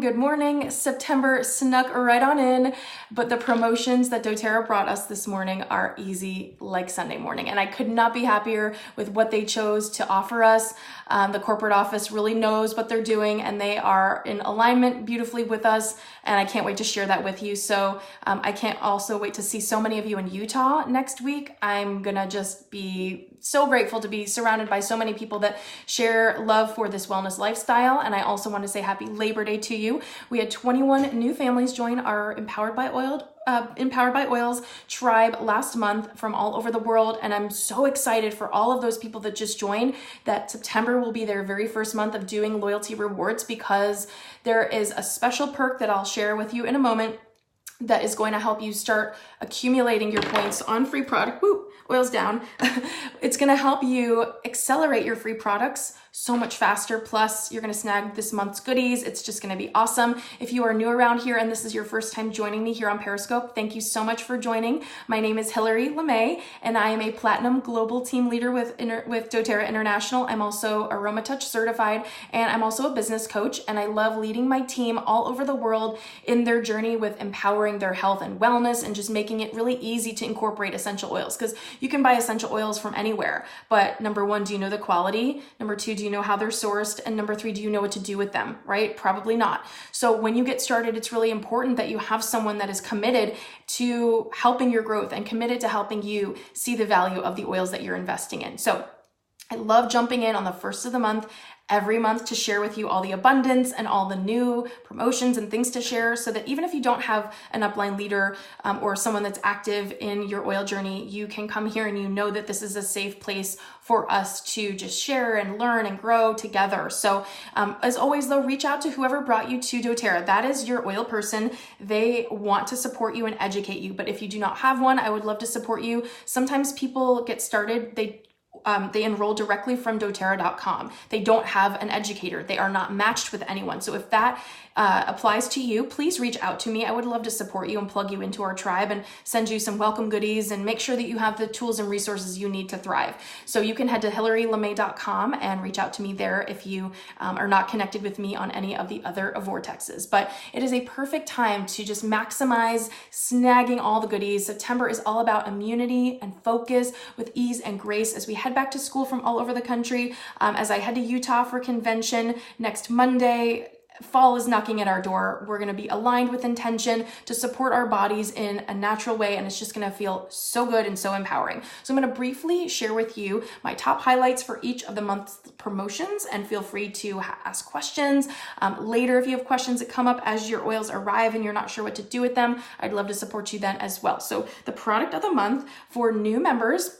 Good morning. September snuck right on in, but the promotions that doTERRA brought us this morning are easy like Sunday morning, and I could not be happier with what they chose to offer us. The corporate office really knows what they're doing, and they are in alignment beautifully with us, and I can't wait to share that with you. So I can't also wait to see so many of you in Utah next week. I'm gonna just be so grateful to be surrounded by so many people that share love for this wellness lifestyle. And I also want to say happy Labor Day to you. We had 21 new families join our Empowered by Oils tribe last month from all over the world. And I'm so excited for all of those people that just joined that September will be their very first month of doing loyalty rewards, because there is a special perk that I'll share with you in a moment that is going to help you start accumulating your points on free product. Woo, oils down. It's going to help you accelerate your free products so much faster. Plus, you're going to snag this month's goodies. It's just going to be awesome. If you are new around here and this is your first time joining me here on Periscope, thank you so much for joining. My name is Hillary LeMay, and I am a Platinum Global Team Leader with doTERRA International. I'm also AromaTouch certified, and I'm also a business coach, and I love leading my team all over the world in their journey with empowering their health and wellness and just making it really easy to incorporate essential oils, because you can buy essential oils from anywhere. But number one, do you know the quality? Number two, do you know how they're sourced? And number three, do you know what to do with them, right? Probably not. So when you get started, it's really important that you have someone that is committed to helping your growth and committed to helping you see the value of the oils that you're investing in. So I love jumping in on the first of the month every month to share with you all the abundance and all the new promotions and things to share, so that even if you don't have an upline leader or someone that's active in your oil journey, you can come here and you know that this is a safe place for us to just share and learn and grow together. So as always though, reach out to whoever brought you to doTERRA. That is your oil person. They want to support you and educate you. But if you do not have one, I would love to support you. Sometimes people get started, they enroll directly from doTERRA.com. They don't have an educator. They are not matched with anyone. So if that applies to you, please reach out to me. I would love to support you and plug you into our tribe and send you some welcome goodies and make sure that you have the tools and resources you need to thrive. So you can head to HillaryLeMay.com and reach out to me there if you are not connected with me on any of the other vortexes. But it is a perfect time to just maximize snagging all the goodies. September is all about immunity and focus with ease and grace as we head back to school from all over the country. As I head to Utah for convention next Monday, fall is knocking at our door. We're going to be aligned with intention to support our bodies in a natural way, and it's just going to feel so good and so empowering. So I'm going to briefly share with you my top highlights for each of the month's promotions, and feel free to ask questions later if you have questions that come up as your oils arrive and you're not sure what to do with them. I'd love to support you then as well. So the product of the month for new members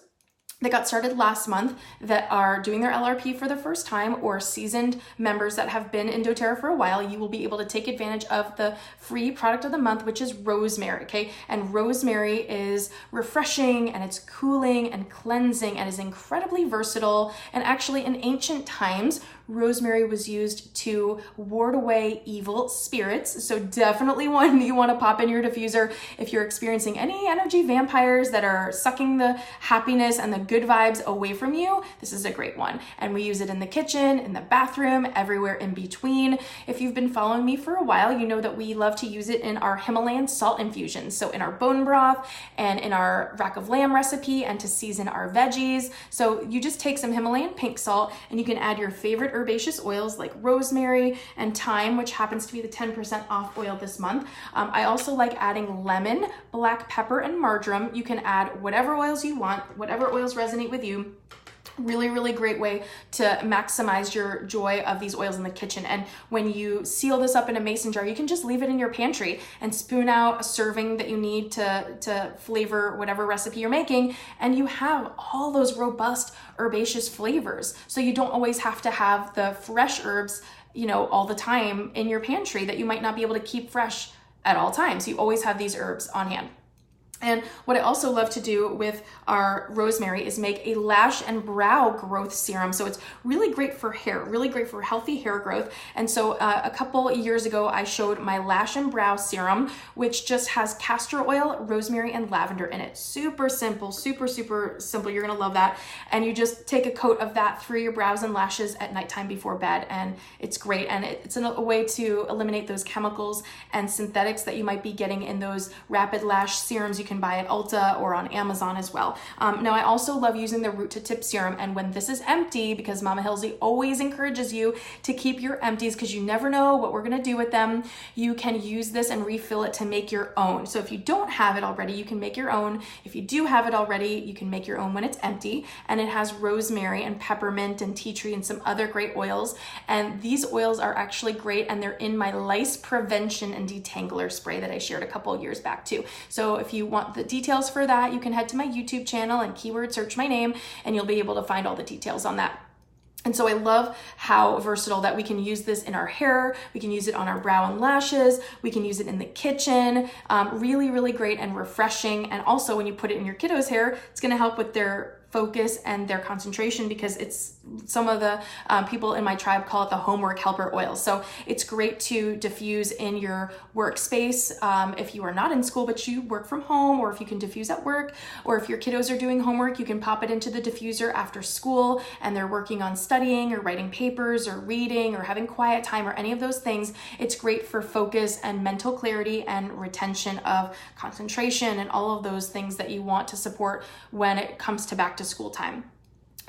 that got started last month that are doing their LRP for the first time, or seasoned members that have been in doTERRA for a while, you will be able to take advantage of the free product of the month, which is rosemary, okay? And rosemary is refreshing and it's cooling and cleansing and is incredibly versatile. And actually in ancient times, rosemary was used to ward away evil spirits. So definitely one you want to pop in your diffuser if you're experiencing any energy vampires that are sucking the happiness and the good vibes away from you. This is a great one. And we use it in the kitchen, in the bathroom, everywhere in between. If you've been following me for a while, you know that we love to use it in our Himalayan salt infusions. So in our bone broth and in our rack of lamb recipe, and to season our veggies. So you just take some Himalayan pink salt and you can add your favorite herbaceous oils like rosemary and thyme, which happens to be the 10% off oil this month. I also like adding lemon, black pepper, and marjoram. You can add whatever oils you want, whatever oils resonate with you. Really, really great way to maximize your joy of these oils in the kitchen. And when you seal this up in a mason jar, you can just leave it in your pantry and spoon out a serving that you need to flavor whatever recipe you're making. And you have all those robust herbaceous flavors. So you don't always have to have the fresh herbs, all the time in your pantry that you might not be able to keep fresh at all times. You always have these herbs on hand. And what I also love to do with our rosemary is make a lash and brow growth serum. So it's really great for hair, really great for healthy hair growth. And so a couple years ago, I showed my lash and brow serum, which just has castor oil, rosemary, and lavender in it. Super simple, super simple. You're gonna love that. And you just take a coat of that through your brows and lashes at nighttime before bed, and it's great. And it's a way to eliminate those chemicals and synthetics that you might be getting in those rapid lash serums you can buy at Ulta or on Amazon as well. Now I also love using the root to tip serum, and when this is empty, because Mama Hilsey always encourages you to keep your empties because you never know what we're gonna do with them, you can use this and refill it to make your own. So if you don't have it already, you can make your own. If you do have it already, you can make your own when it's empty. And it has rosemary and peppermint and tea tree and some other great oils. And these oils are actually great, and they're in my lice prevention and detangler spray that I shared a couple of years back too. So if you want the details for that, you can head to my YouTube channel and keyword search my name, and you'll be able to find all the details on that. And so I love how versatile that we can use this in our hair, we can use it on our brow and lashes, we can use it in the kitchen. Really great and refreshing. And also when you put it in your kiddos' hair, it's gonna help with their focus and their concentration, because it's some of the people in my tribe call it the homework helper oil. So it's great to diffuse in your workspace if you are not in school but you work from home, or if you can diffuse at work, or if your kiddos are doing homework, you can pop it into the diffuser after school and they're working on studying or writing papers or reading or having quiet time or any of those things. It's great for focus and mental clarity and retention of concentration and all of those things that you want to support when it comes to back to school time.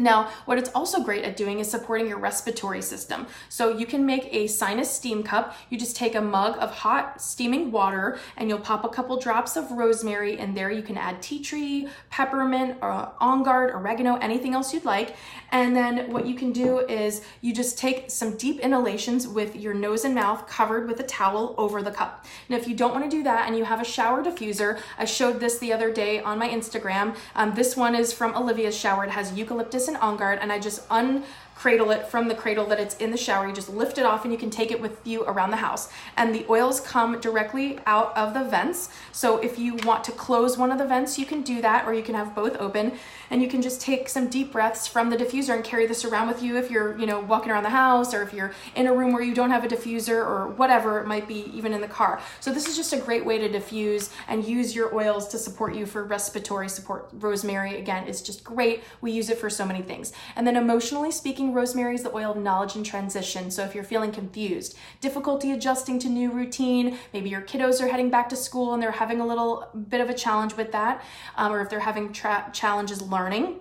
Now, what it's also great at doing is supporting your respiratory system. So you can make a sinus steam cup. You just take a mug of hot steaming water and you'll pop a couple drops of rosemary in there. You can add tea tree, peppermint, or on guard, oregano, anything else you'd like. And then what you can do is you just take some deep inhalations with your nose and mouth covered with a towel over the cup. Now, if you don't want to do that and you have a shower diffuser, I showed this the other day on my Instagram. This one is from Olivia's shower. It has eucalyptus and on guard, and I just uncradle it from the cradle that it's in the shower. You just lift it off and you can take it with you around the house. And the oils come directly out of the vents. So if you want to close one of the vents, you can do that, or you can have both open. And you can just take some deep breaths from the diffuser and carry this around with you if you're, walking around the house, or if you're in a room where you don't have a diffuser, or whatever it might be, even in the car. So this is just a great way to diffuse and use your oils to support you for respiratory support. Rosemary, again, is just great. We use it for so many things. And then emotionally speaking, rosemary is the oil of knowledge and transition. So if you're feeling confused, difficulty adjusting to new routine, maybe your kiddos are heading back to school and they're having a little bit of a challenge with that, or if they're having challenges learning,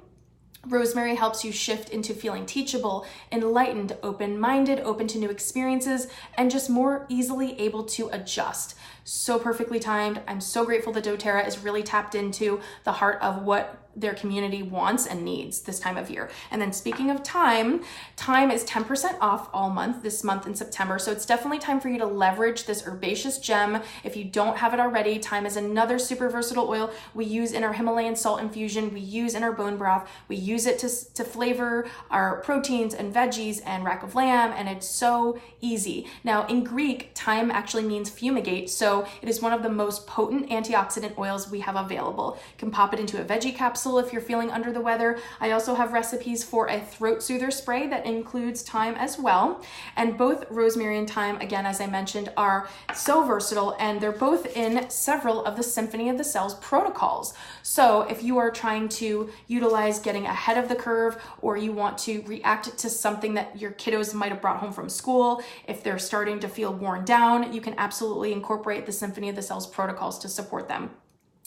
rosemary helps you shift into feeling teachable, enlightened, open-minded, open to new experiences, and just more easily able to adjust. So perfectly timed. I'm so grateful that doTERRA is really tapped into the heart of what their community wants and needs this time of year. And then speaking of time is 10% off all month, this month in September. So it's definitely time for you to leverage this herbaceous gem. If you don't have it already, thyme is another super versatile oil we use in our Himalayan salt infusion, we use in our bone broth, we use it to flavor our proteins and veggies and rack of lamb, and it's so easy. Now in Greek, thyme actually means fumigate, so it is one of the most potent antioxidant oils we have available. You can pop it into a veggie capsule if you're feeling under the weather. I also have recipes for a throat soother spray that includes thyme as well. And both rosemary and thyme, again, as I mentioned, are so versatile, and they're both in several of the Symphony of the Cells protocols. So if you are trying to utilize getting ahead of the curve, or you want to react to something that your kiddos might have brought home from school, if they're starting to feel worn down, you can absolutely incorporate the Symphony of the Cells protocols to support them.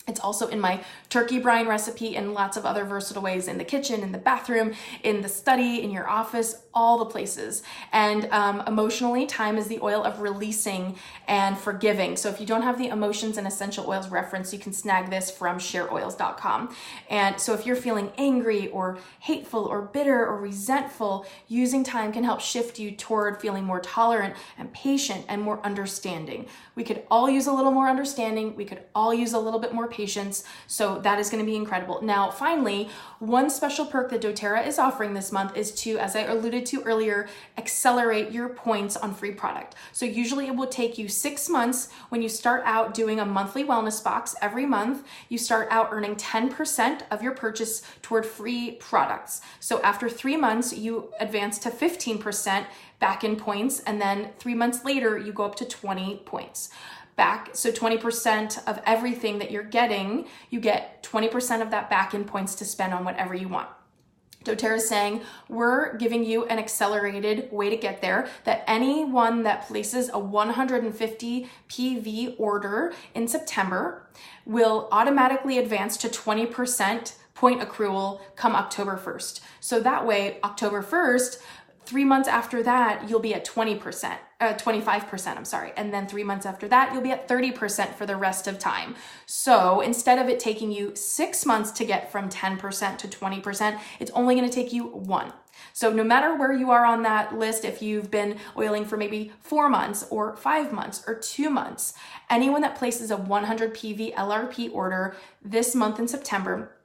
It's also in my turkey brine recipe and lots of other versatile ways in the kitchen, in the bathroom, in the study, in your office, all the places. And emotionally, thyme is the oil of releasing and forgiving. So if you don't have the emotions and essential oils reference, you can snag this from shareoils.com. And so if you're feeling angry or hateful or bitter or resentful, using thyme can help shift you toward feeling more tolerant and patient and more understanding. We could all use a little more understanding. We could all use a little bit more patients. So that is going to be incredible. Now, finally, one special perk that doTERRA is offering this month is to, as I alluded to earlier, accelerate your points on free product. So usually it will take you 6 months when you start out doing a monthly wellness box. Every month, you start out earning 10% of your purchase toward free products. So after 3 months, you advance to 15% back in points, and then 3 months later, you go up to 20 points back. So 20% of everything that you're getting, you get 20% of that back in points to spend on whatever you want. doTERRA is saying we're giving you an accelerated way to get there, that anyone that places a 150 PV order in September will automatically advance to 20% point accrual come October 1st. So that way, October 1st, 3 months after that, you'll be at 25%, and then 3 months after that, you'll be at 30% for the rest of time. So instead of it taking you 6 months to get from 10% to 20%, it's only going to take you 1. So no matter where you are on that list, if you've been oiling for maybe 4 months or 5 months or 2 months, anyone that places a 100 PV LRP order this month in September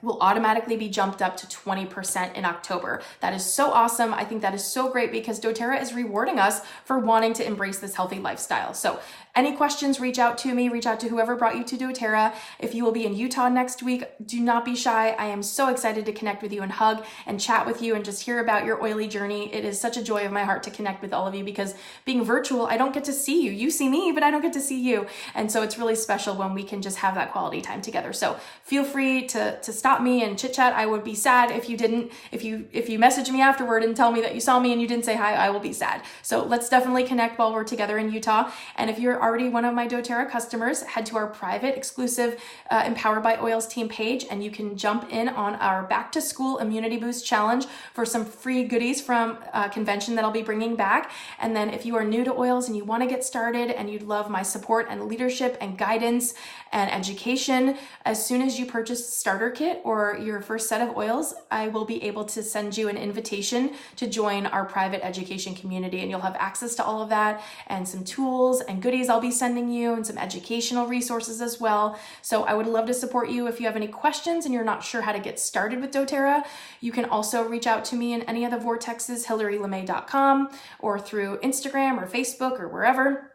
will automatically be jumped up to 20% in October. That is so awesome. I think that is so great because doTERRA is rewarding us for wanting to embrace this healthy lifestyle. So any questions, reach out to me, reach out to whoever brought you to doTERRA. If you will be in Utah next week, do not be shy. I am so excited to connect with you and hug and chat with you and just hear about your oily journey. It is such a joy of my heart to connect with all of you because being virtual, I don't get to see you. You see me, but I don't get to see you. And so it's really special when we can just have that quality time together. So feel free to stop me and chit chat. I would be sad if you didn't, if you message me afterward and tell me that you saw me and you didn't say hi, I will be sad. So let's definitely connect while we're together in Utah. And if you're already one of my doTERRA customers, head to our private exclusive Empowered by Oils team page and you can jump in on our back to school immunity boost challenge for some free goodies from a convention that I'll be bringing back. And then if you are new to oils and you want to get started and you'd love my support and leadership and guidance and education, as soon as you purchase the starter kit or your first set of oils, I will be able to send you an invitation to join our private education community, and you'll have access to all of that and some tools and goodies I'll be sending you and some educational resources as well. So I would love to support you. If you have any questions and you're not sure how to get started with doTERRA, you can also reach out to me in any of the vortexes, hillarylemay.com, or through Instagram or Facebook or wherever.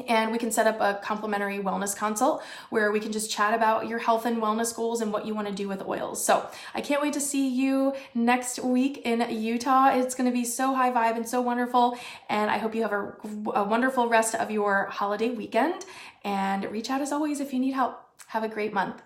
And we can set up a complimentary wellness consult where we can just chat about your health and wellness goals and what you want to do with oils. So I can't wait to see you next week in Utah. It's going to be so high vibe and so wonderful. And I hope you have a wonderful rest of your holiday weekend. And reach out as always if you need help. Have a great month.